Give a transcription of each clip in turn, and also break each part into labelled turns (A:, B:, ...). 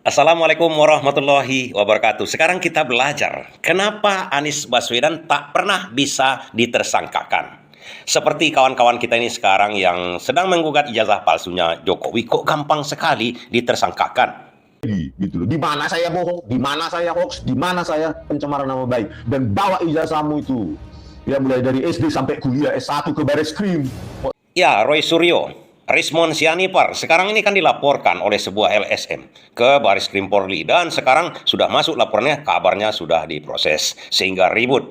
A: Assalamualaikum warahmatullahi wabarakatuh. Sekarang kita belajar kenapa Anies Baswedan tak pernah bisa ditersangkakan. Seperti kawan-kawan kita ini sekarang yang sedang menggugat ijazah palsunya Jokowi, kok gampang sekali ditersangkakan.
B: Gitu loh. Di mana saya bohong, di mana saya hoax, di mana saya pencemaran nama baik, dan bawa ijazahmu itu ya mulai dari SD sampai kuliah S1 ke Baris Krim.
A: Ya, Roy Suryo, Rismon Sianipar sekarang ini kan dilaporkan oleh sebuah LSM ke Baris Krim Polri dan sekarang sudah masuk laporannya, kabarnya sudah diproses sehingga ribut.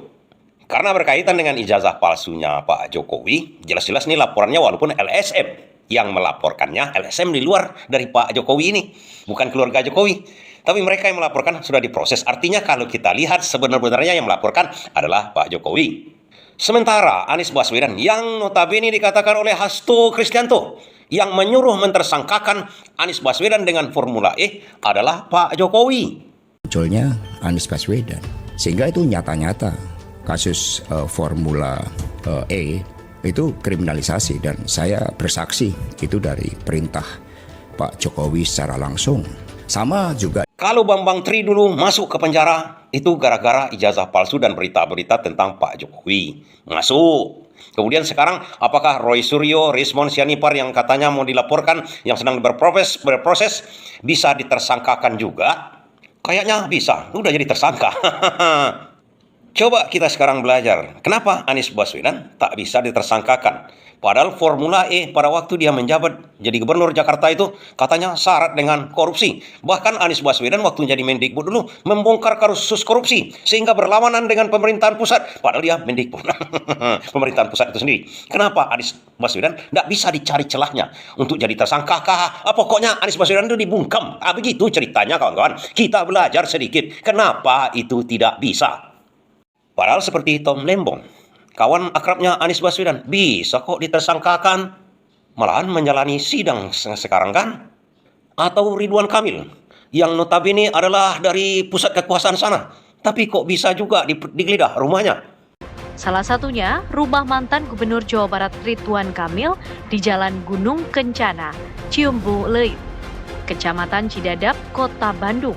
A: Karena berkaitan dengan ijazah palsunya Pak Jokowi, jelas-jelas ini laporannya walaupun LSM yang melaporkannya, LSM di luar dari Pak Jokowi ini, bukan keluarga Jokowi. Tapi mereka yang melaporkan sudah diproses. Artinya kalau kita lihat sebenarnya yang melaporkan adalah Pak Jokowi. Sementara Anies Baswedan yang notabene dikatakan oleh Hasto Kristianto yang menyuruh mentersangkakan Anies Baswedan dengan Formula E adalah Pak Jokowi.
C: Munculnya Anies Baswedan, sehingga itu nyata-nyata kasus Formula E itu kriminalisasi, dan saya bersaksi itu dari perintah Pak Jokowi secara langsung. Sama juga
A: kalau Bambang Tri dulu masuk ke penjara, itu gara-gara ijazah palsu dan berita-berita tentang Pak Jokowi. Masuk. Kemudian sekarang, apakah Roy Suryo, Rismon Sianipar yang katanya mau dilaporkan, yang sedang berproses bisa ditersangkakan juga? Kayaknya bisa, udah jadi tersangka. Coba kita sekarang belajar, kenapa Anies Baswedan tak bisa ditersangkakan? Padahal Formula E pada waktu dia menjabat jadi gubernur Jakarta itu katanya syarat dengan korupsi. Bahkan Anies Baswedan waktu jadi Mendikbud dulu membongkar kasus korupsi sehingga berlawanan dengan pemerintahan pusat. Padahal dia Mendikbud. Pemerintahan pusat itu sendiri. Kenapa Anies Baswedan tidak bisa dicari celahnya untuk jadi tersangka? Pokoknya Anies Baswedan itu dibungkam. Begitu ceritanya kawan-kawan. Kita belajar sedikit. Kenapa itu tidak bisa? Padahal seperti Tom Lembong, kawan akrabnya Anies Baswedan, bisa kok ditersangkakan, malahan menjalani sidang sekarang kan? Atau Ridwan Kamil, yang notabene adalah dari pusat kekuasaan sana, tapi kok bisa juga digeledah rumahnya?
D: Salah satunya rumah mantan Gubernur Jawa Barat Ridwan Kamil di Jalan Gunung Kencana, Ciumbu Leit, Kecamatan Cidadap, Kota Bandung.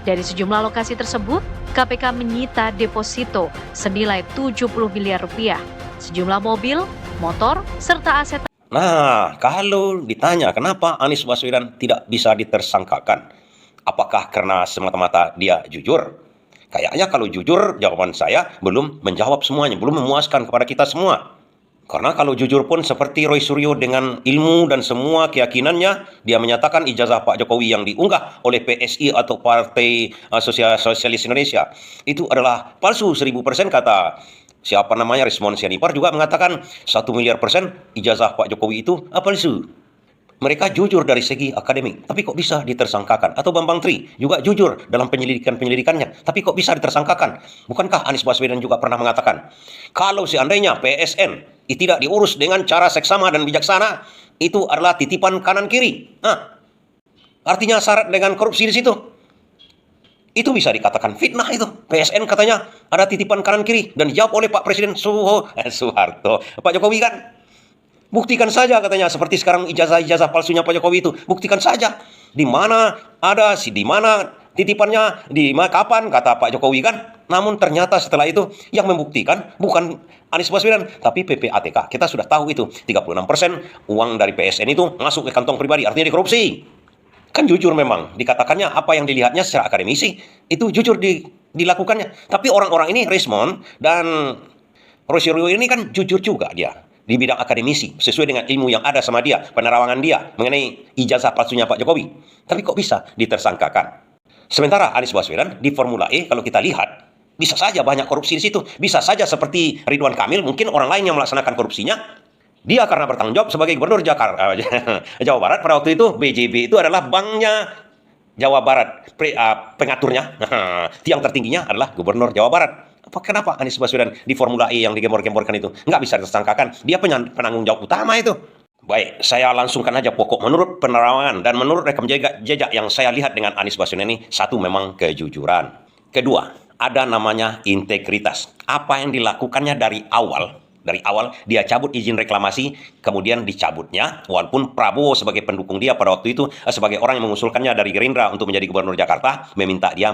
D: Dari sejumlah lokasi tersebut, KPK menyita deposito senilai 70 miliar rupiah, sejumlah mobil, motor, serta aset.
A: Nah, kalau ditanya kenapa Anies Baswedan tidak bisa ditersangkakan, apakah karena semata-mata dia jujur? Kayaknya kalau jujur, jawaban saya belum menjawab semuanya, belum memuaskan kepada kita semua. Karena kalau jujur pun seperti Roy Suryo dengan ilmu dan semua keyakinannya, dia menyatakan ijazah Pak Jokowi yang diunggah oleh PSI atau Partai Sosialis Indonesia itu adalah palsu 1000%, kata siapa namanya Rismon Sianipar juga mengatakan 1 miliar persen ijazah Pak Jokowi itu palsu. Mereka jujur dari segi akademik, tapi kok bisa ditersangkakan? Atau Bambang Tri juga jujur dalam penyelidikannya, tapi kok bisa ditersangkakan? Bukankah Anies Baswedan juga pernah mengatakan, kalau seandainya PSN tidak diurus dengan cara seksama dan bijaksana, itu adalah titipan kanan kiri. Artinya syarat dengan korupsi di situ. Itu bisa dikatakan fitnah itu. PSN katanya ada titipan kanan kiri dan dijawab oleh Pak Presiden Soeharto. Pak Jokowi kan, buktikan saja katanya, seperti sekarang ijazah palsunya Pak Jokowi itu. Buktikan saja. Di mana ada, di mana titipannya, di mana kapan, kata Pak Jokowi kan. Namun ternyata setelah itu yang membuktikan bukan Anies Baswedan, tapi PPATK. Kita sudah tahu itu. 36% uang dari PSN itu masuk ke kantong pribadi, artinya dikorupsi. Kan jujur memang. Dikatakannya apa yang dilihatnya secara akademisi, itu jujur dilakukannya. Tapi orang-orang ini, Rismon dan Rosario ini kan jujur juga dia di bidang akademisi, sesuai dengan ilmu yang ada sama dia, penerawangan dia mengenai ijazah palsunya Pak Jokowi. Tapi kok bisa ditersangkakan? Sementara Anies Baswedan di Formula E, kalau kita lihat, bisa saja banyak korupsi di situ. Bisa saja seperti Ridwan Kamil, mungkin orang lain yang melaksanakan korupsinya. Dia karena bertanggung jawab sebagai gubernur Jakarta, Jawa Barat, pada waktu itu BJB itu adalah banknya Jawa Barat, pengaturnya, tiang tertingginya adalah gubernur Jawa Barat. Kenapa Anies Baswedan di Formula E yang digembor-gemborkan itu nggak bisa tersangkakan? Dia penanggung jawab utama itu. Baik, saya langsungkan aja pokok. Menurut penerawangan dan menurut rekam jejak yang saya lihat dengan Anies Baswedan ini, satu, memang kejujuran. Kedua, ada namanya integritas. Apa yang dilakukannya dari awal Dari awal dia cabut izin reklamasi, kemudian dicabutnya, walaupun Prabowo sebagai pendukung dia pada waktu itu, sebagai orang yang mengusulkannya dari Gerindra untuk menjadi gubernur Jakarta, meminta dia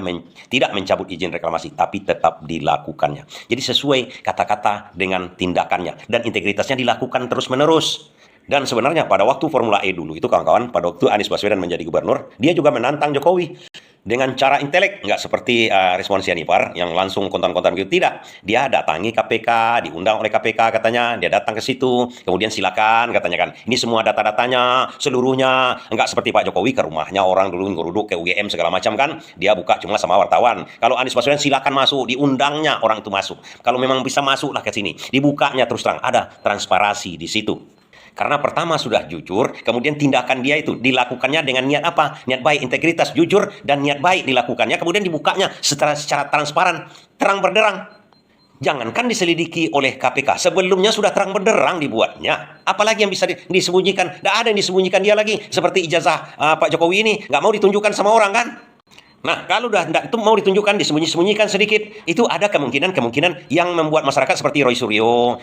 A: tidak mencabut izin reklamasi, tapi tetap dilakukannya. Jadi sesuai kata-kata dengan tindakannya, dan integritasnya dilakukan terus-menerus. Dan sebenarnya pada waktu Formula E dulu itu kawan-kawan, pada waktu Anies Baswedan menjadi gubernur, dia juga menantang Jokowi dengan cara intelek, nggak seperti respon Sianipar yang langsung kontan-kontan gitu. Tidak, dia datangi KPK, diundang oleh KPK katanya, dia datang ke situ, kemudian silakan katanya kan, ini semua data-datanya seluruhnya, nggak seperti Pak Jokowi ke rumahnya orang dulu ngeruduk ke UGM segala macam kan, dia buka cuma sama wartawan. Kalau Anies Baswedan silakan masuk, diundangnya orang itu masuk. Kalau memang bisa masuklah ke sini, dibukanya terus terang, ada transparansi di situ. Karena pertama sudah jujur, kemudian tindakan dia itu dilakukannya dengan niat apa? Niat baik, integritas, jujur, dan niat baik dilakukannya, kemudian dibukanya secara transparan, terang benderang. Jangankan diselidiki oleh KPK, sebelumnya sudah terang benderang dibuatnya. Apalagi yang bisa disembunyikan? Tidak ada yang disembunyikan dia lagi. Seperti ijazah Pak Jokowi ini, nggak mau ditunjukkan sama orang kan? Nah, kalau itu mau ditunjukkan, disembunyikan sedikit, itu ada kemungkinan yang membuat masyarakat seperti Roy Suryo,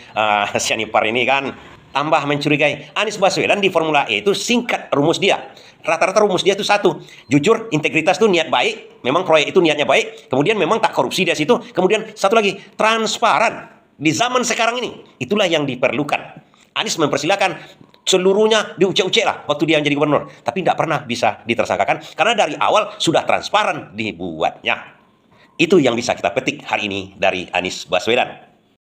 A: Sianipar ini kan, tambah mencurigai. Anies Baswedan di Formula E itu singkat rumus dia. Rata-rata rumus dia itu satu. Jujur, integritas itu niat baik. Memang proyek itu niatnya baik. Kemudian memang tak korupsi dari situ. Kemudian satu lagi, transparan. Di zaman sekarang ini, itulah yang diperlukan. Anies mempersilahkan seluruhnya diucek-ucek lah waktu dia menjadi gubernur. Tapi tidak pernah bisa ditersangkakan. Karena dari awal sudah transparan dibuatnya. Itu yang bisa kita petik hari ini dari Anies Baswedan.